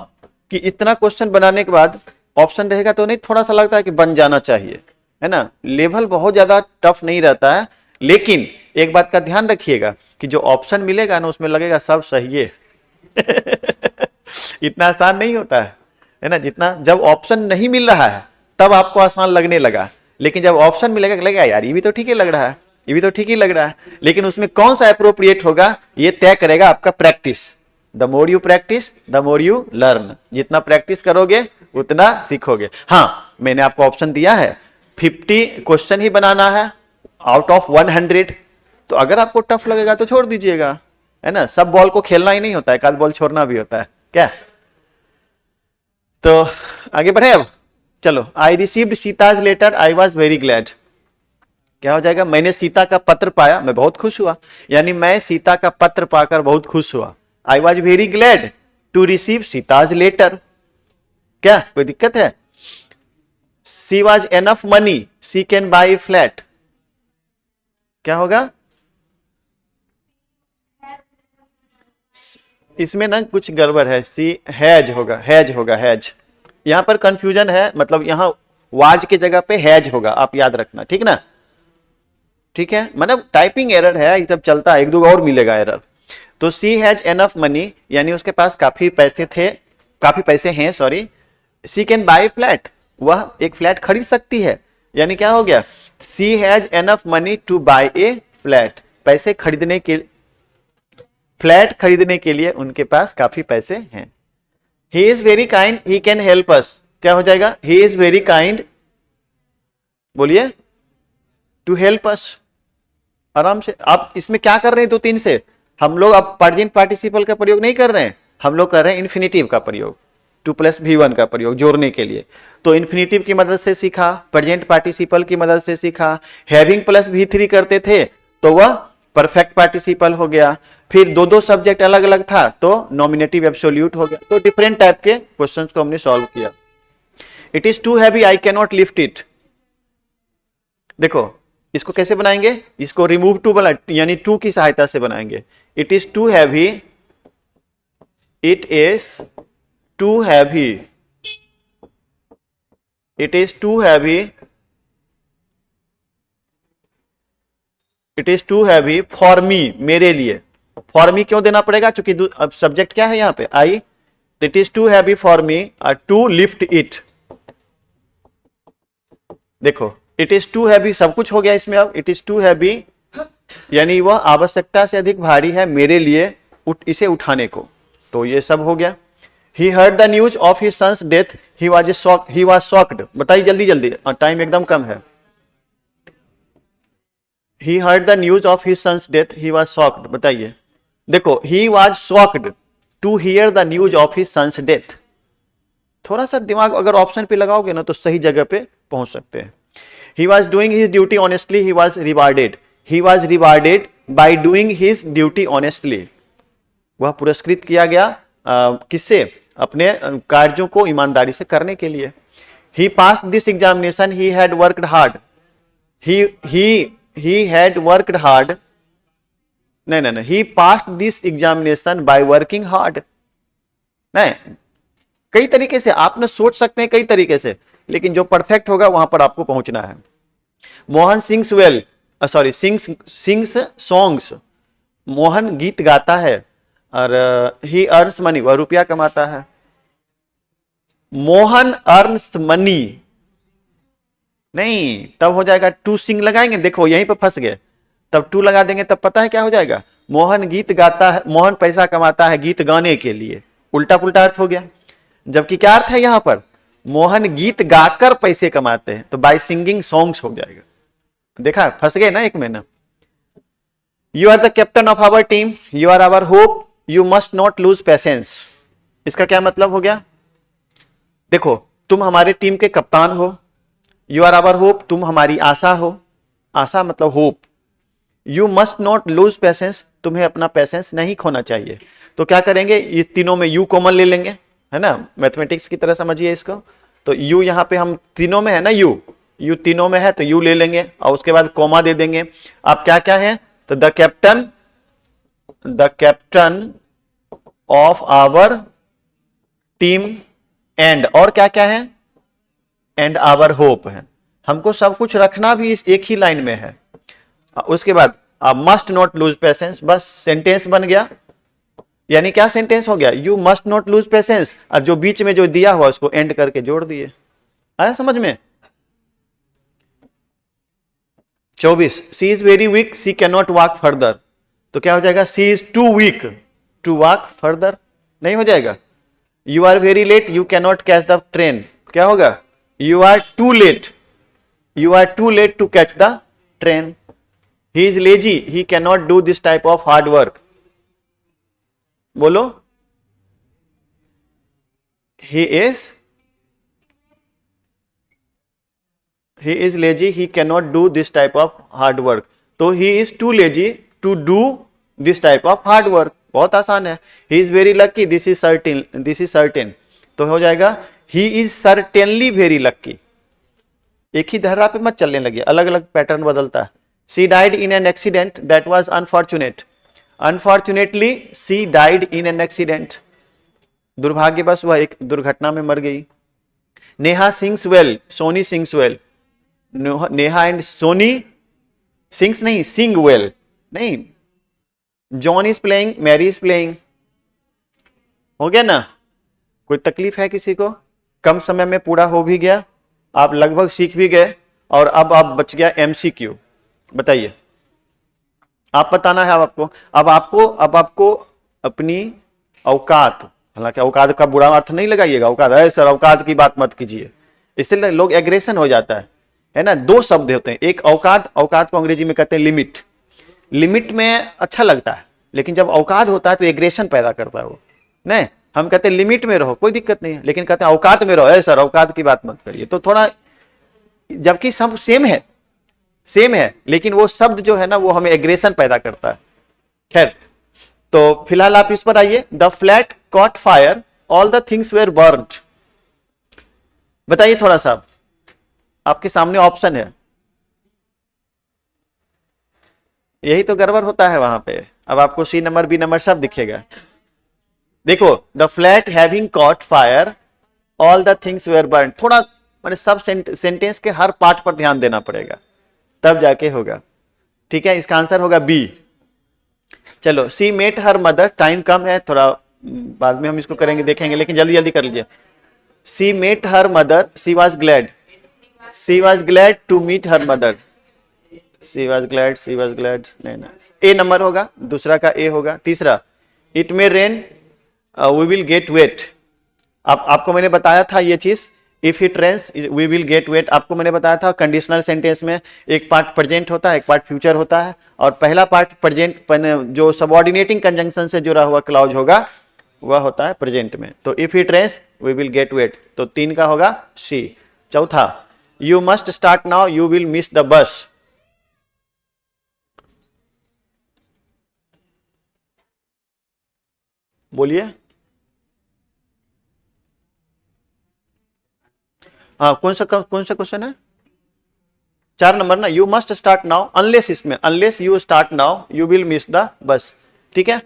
कि इतना क्वेश्चन बनाने के बाद ऑप्शन रहेगा तो नहीं, थोड़ा सा लगता है कि बन जाना चाहिए, है ना। लेवल बहुत ज्यादा टफ नहीं रहता है, लेकिन एक बात का ध्यान रखिएगा कि जो ऑप्शन मिलेगा ना, उसमें लगेगा सब सही है। इतना आसान नहीं होता है ना। जितना जब ऑप्शन नहीं मिल रहा है तब आपको आसान लगने लगा, लेकिन जब ऑप्शन मिलेगा लगेगा यार ये भी तो ठीक ही लग रहा है, ये भी तो ठीक ही लग रहा है, लेकिन उसमें कौन सा अप्रोप्रिएट होगा ये तय करेगा आपका practice. The more you practice the more you learn, जितना प्रैक्टिस करोगे उतना सीखोगे। हाँ, मैंने आपको ऑप्शन दिया है 50 क्वेश्चन ही बनाना है आउट ऑफ 100, तो अगर आपको टफ लगेगा तो छोड़ दीजिएगा, है ना। सब बॉल को खेलना ही नहीं होता है, एक आध बॉल छोड़ना भी होता है क्या। तो आगे बढ़े अब, चलो। I received Sita's letter, I was very glad, क्या हो जाएगा, मैंने सीता का पत्र पाया, मैं बहुत खुश हुआ, यानी मैं सीता का पत्र पाकर बहुत खुश हुआ। I was very glad to receive Sita's letter, क्या कोई दिक्कत है। She was enough money, she can buy flat, क्या होगा, इसमें ना कुछ गड़बड़ है, सी हैज होगा, हैज होगा, हैज, यहां पर कंफ्यूजन है, मतलब यहां वाज के जगह पे हैज होगा, आप याद रखना, ठीक ना, ठीक है, मतलब टाइपिंग एरर है, ये सब चलता है, एक दो और मिलेगा एरर। तो सी हैज एनफ मनी, यानी उसके पास काफी पैसे थे, काफी पैसे हैं, sorry. She can buy flat, वह एक फ्लैट खरीद सकती है, यानी क्या हो गया, she has enough money to buy a flat, पैसे खरीदने के, फ्लैट खरीदने के लिए उनके पास काफी पैसे हैं। He is very kind, he can help us, क्या हो जाएगा, ही इज वेरी काइंड, बोलिए, टू हेल्प अस, आराम से। आप इसमें क्या कर रहे हैं, 2-3 से हम लोग अब प्रेजेंट पार्टिसिपल का प्रयोग नहीं कर रहे हैं, हम लोग कर रहे हैं इन्फिनेटिव का प्रयोग, 2+V1 का प्रयोग जोड़ने के लिए। तो इन्फिनेटिव की मदद से सीखा, प्रेजेंट पार्टिसिपल की मदद से सीखा, हैविंग प्लस V3 करते थे तो वह परफेक्ट पार्टिसिपल हो गया, फिर दो सब्जेक्ट अलग अलग था तो नॉमिनेटिव एब्सोल्यूट हो गया। तो डिफरेंट टाइप के क्वेश्चंस को हमने सॉल्व किया। It is too heavy, I can not lift it, देखो इसको कैसे बनाएंगे, इसको रिमूव टू वाला यानी टू की सहायता से बनाएंगे। It is too heavy, it is too heavy, it is too heavy, it is too heavy for me, मेरे लिए। फॉर मी क्यों देना पड़ेगा, क्योंकि अब सब्जेक्ट क्या है यहां पे, I. It is too heavy for me to lift it, देखो इट इज टू हैवी, सब कुछ हो गया इसमें। अब इट इज टू हैवी यानी वह आवश्यकता से अधिक भारी है मेरे लिए इसे उठाने को, तो ये सब हो गया। He heard the news of his son's death, he was shocked, बताइए जल्दी जल्दी, टाइम एकदम कम है। He heard the news of his son's death, he was shocked, बताइए। देखो he was shocked to hear the news of his son's death, थोड़ा सा दिमाग अगर ऑप्शन पे लगाओगे ना तो सही जगह पे पहुंच सकते हैं। He was doing his duty honestly, he was rewarded. He was rewarded by doing his duty honestly. वह पुरस्कृत किया गया किससे, अपने कार्यों को ईमानदारी से करने के लिए। He passed this examination, he had worked hard. He had worked hard. नहीं, he passed this examination by working hard. नहीं, कई तरीके से आप ना सोच सकते हैं, कई तरीके से, लेकिन जो परफेक्ट होगा वहां पर आपको पहुंचना है। Mohan sings well, sorry sings songs, Mohan गीत गाता है, और ही अर्न्स मनी, वह रुपया कमाता है। मोहन अर्न्स मनी नहीं, तब हो जाएगा टू सिंग लगाएंगे, देखो यहीं पर फंस गए, तब टू लगा देंगे, तब पता है क्या हो जाएगा, मोहन गीत गाता है, मोहन पैसा कमाता है गीत गाने के लिए, उल्टा पुल्टा अर्थ हो गया। जबकि क्या अर्थ है यहां पर, मोहन गीत गाकर पैसे कमाते हैं, तो बाय सिंगिंग सॉन्ग्स हो जाएगा। देखा, फंस गए ना एक में ना। You are the captain of our team, you are our hope, you must not lose patience, इसका क्या मतलब हो गया, देखो तुम हमारे टीम के कप्तान हो, यू आर आवर होप, तुम हमारी आशा हो, आशा मतलब hope. You must not lose patience, तुम्हें अपना पेशेंस नहीं खोना चाहिए। तो क्या करेंगे, ये तीनों में यू कॉमन ले लेंगे, है ना, मैथमेटिक्स की तरह समझिए इसको। तो यू यहाँ पे हम तीनों में है ना, यू तीनों में है तो यू ले लेंगे, और उसके बाद कॉमा दे देंगे। आप क्या क्या है, तो the captain of our team and, और क्या क्या है, एंड आवर होप है। हमको सब कुछ रखना भी इस एक ही लाइन में है। उसके बाद मस्ट नॉट लूज पेशेंस, बस सेंटेंस बन गया। यानी क्या सेंटेंस हो गया, you must not lose patience, और जो बीच में जो दिया हुआ उसको एंड करके जोड़ दिए। आया समझ में, 24, she is very weak, she can not walk further, तो क्या हो जाएगा, she is too weak to walk further, नहीं हो जाएगा। You are very late, you can not catch the train, क्या होगा, you are too late, you are too late to catch the train. He is lazy, he can not do this type of hard work, बोलो, he is lazy, he cannot do this type of hard work, तो he is too lazy to do this type of hard work, बहुत आसान है। he is very lucky, this is certain, तो हो जाएगा he is certainly very lucky। एक ही धारा पे मत चलने लगे, अलग अलग पैटर्न बदलता है। she died in an accident that was unfortunate, unfortunately she died in an accident, दुर्भाग्यवश वह एक दुर्घटना में मर गई। Neha sings well, Soni sings well, Neha and Soni sings नहीं, सिंग वेल नहीं। John is playing, Mary is playing, हो गया ना। कोई तकलीफ है किसी को, कम समय में पूरा हो भी गया, आप लगभग सीख भी गए, और अब आप बच गया एमसीक्यू। बताइए, आप बताना है अब आपको अपनी औकात, हालांकि औकात का बुरा अर्थ नहीं लगाइएगा, औकात है सर, औकात की बात मत कीजिए, इससे लोग एग्रेशन हो जाता है ना। दो शब्द होते हैं, एक औकात, औकात को अंग्रेजी में कहते हैं लिमिट, लिमिट में अच्छा लगता है, लेकिन जब औकात होता है तो एग्रेशन पैदा करता है वो, नहीं, हम कहते हैं लिमिट में रहो कोई दिक्कत नहीं है, लेकिन कहते हैं औकात में रहो, है सर औकात की बात मत करिए, तो थोड़ा, जबकि सब सेम है, लेकिन वो शब्द जो है ना वो हमें एग्रेशन पैदा करता है। खैर, तो फिलहाल आप इस पर आइए। The flat caught fire, all the things were burned, बताइए थोड़ा सा, आपके सामने ऑप्शन है, यही तो गड़बड़ होता है वहां पे। अब आपको सी नंबर बी नंबर सब दिखेगा। देखो, the flat having caught fire, all the things were burned, थोड़ा मैंने सब सेंटेंस के हर पार्ट पर ध्यान देना पड़ेगा, तब जाके होगा। ठीक है, इसका आंसर होगा बी। चलो, she met her mother, time कम है, थोड़ा बाद में हम इसको करेंगे, देखेंगे, लेकिन जल्दी जल्दी कर लीजिए। She met her mother, she was glad to meet her mother, she was glad, नहीं, ए नंबर होगा, दूसरा का ए होगा। तीसरा, it may rain, we will get wet, आपको मैंने बताया था ये चीज, if it rains we will get wet, आपको मैंने बताया था कंडीशनल सेंटेंस में एक पार्ट प्रेजेंट होता है, एक पार्ट फ्यूचर होता है, और पहला पार्ट प्रेजेंट जो सबऑर्डिनेटिंग कंजंक्शन से जुड़ा हुआ क्लॉज होगा वह होता है प्रेजेंट में। तो if it rains we will get wet, तो 3 का होगा सी। चौथा, you must start now, you will miss the bus, बोलिए। हाँ, कौन सा क्वेश्चन है, 4 नंबर ना, you must start now, unless, इसमें unless you start now you will miss the bus. ठीक है,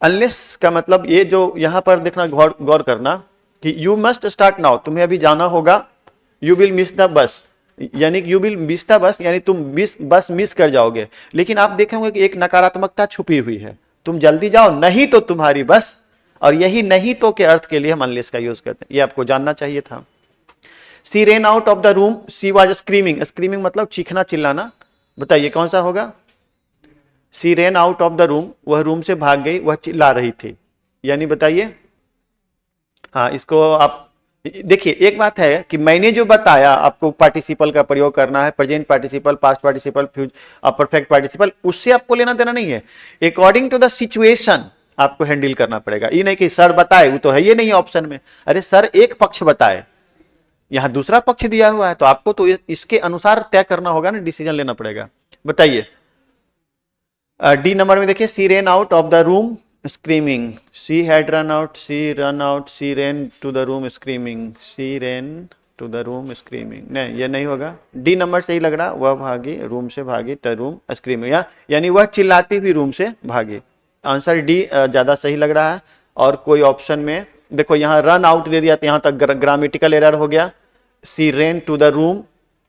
अनलेस का मतलब ये जो यहां पर देखना, गौर करना कि यू मस्ट स्टार्ट नाउ, तुम्हें अभी जाना होगा, यू विल मिस द बस, यानी यू विल मिस द बस, यानी तुम बस मिस कर जाओगे। लेकिन आप देखेंगे कि एक नकारात्मकता छुपी हुई है, तुम जल्दी जाओ नहीं तो तुम्हारी बस, और यही नहीं तो के अर्थ के लिए हम अनलेस का यूज करते हैं, ये आपको जानना चाहिए था। She ran out of the room, she was screaming, screaming मतलब चीखना चिल्लाना, बताइए कौन सा होगा। She ran out of the room, वह रूम से भाग गई, वह चिल्ला रही थी, यानी बताइए। हाँ, इसको आप देखिए, एक बात है कि मैंने जो बताया आपको पार्टिसिपल का प्रयोग करना है, present participle, past participle, perfect participle, उससे आपको लेना देना नहीं है, अकॉर्डिंग टू द सिचुएशन आपको हैंडल करना पड़ेगा। ये नहीं कि सर बताए, वो तो है ये नहीं ऑप्शन में, अरे सर एक पक्ष बताए, यहां दूसरा पक्ष दिया हुआ है, तो आपको तो इसके अनुसार तय करना होगा ना, डिसीजन लेना पड़ेगा। बताइए, डी नंबर में देखिए, she ran out of the room screaming, she had run out, she run out, she ran to the room screaming, she ran to the room screaming, नहीं ये नहीं होगा। डी नंबर सही लग रहा, वह भागी, रूम से भागी, द रूम स्क्रीमिंग, यानी वह चिल्लाती हुई रूम से भागी। आंसर डी ज्यादा सही लग रहा है। और कोई ऑप्शन में देखो, यहाँ रन आउट दे दिया, तो यहाँ तक ग्रामेटिकल एरर हो गया। सी रेन टू द रूम,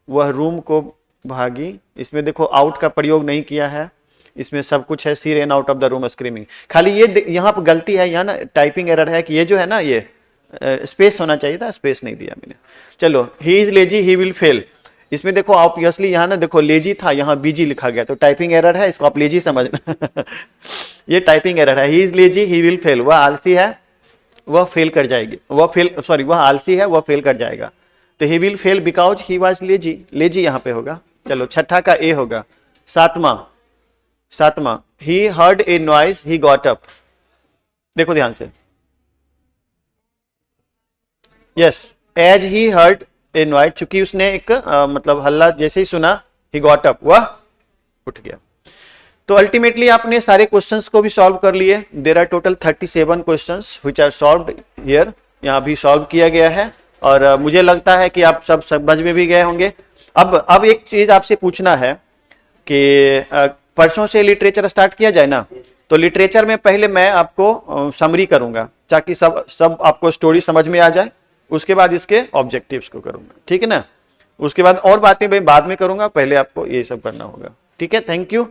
वह रूम को भागी, इसमें देखो आउट का प्रयोग नहीं किया है, इसमें सब कुछ है, she ran out of the room screaming. खाली ये यहाँ पर गलती है, यहाँ ना टाइपिंग एरर है कि ये जो है ना, ये स्पेस होना चाहिए था, स्पेस नहीं दिया मैंने। चलो, ही is lazy he will fail, इसमें देखो ऑब्वियसली यहाँ ना देखो लेजी था, यहाँ बीजी लिखा गया, तो टाइपिंग एरर है, इसको आप लेजी समझना। ये टाइपिंग एरर है। ही is lazy he will fail, वह आलसी है वह फेल कर जाएगी, वह आलसी है वह फेल कर जाएगा। तो he will fail because he was lazy, lazy यहाँ पे होगा। चलो छठा का ए होगा। सातवां he heard a noise he got up. देखो ध्यान से, yes as he heard a noise, चूंकि उसने एक मतलब हल्ला जैसे ही सुना, ही गॉट अप, वह उठ गया। तो अल्टीमेटली आपने सारे क्वेश्चंस को भी सॉल्व कर लिए। There are total 37 questions which are solved here, यहाँ भी सॉल्व किया गया है। और मुझे लगता है कि आप सब समझ में भी गए होंगे। अब एक चीज आपसे पूछना है कि परसों से लिटरेचर स्टार्ट किया जाए ना, तो लिटरेचर में पहले मैं आपको समरी करूंगा ताकि सब आपको स्टोरी समझ में आ जाए, उसके बाद इसके ऑब्जेक्टिव्स को करूंगा, ठीक है ना। उसके बाद और बातें मैं बाद में करूंगा, पहले आपको ये सब करना होगा, ठीक है। Thank you.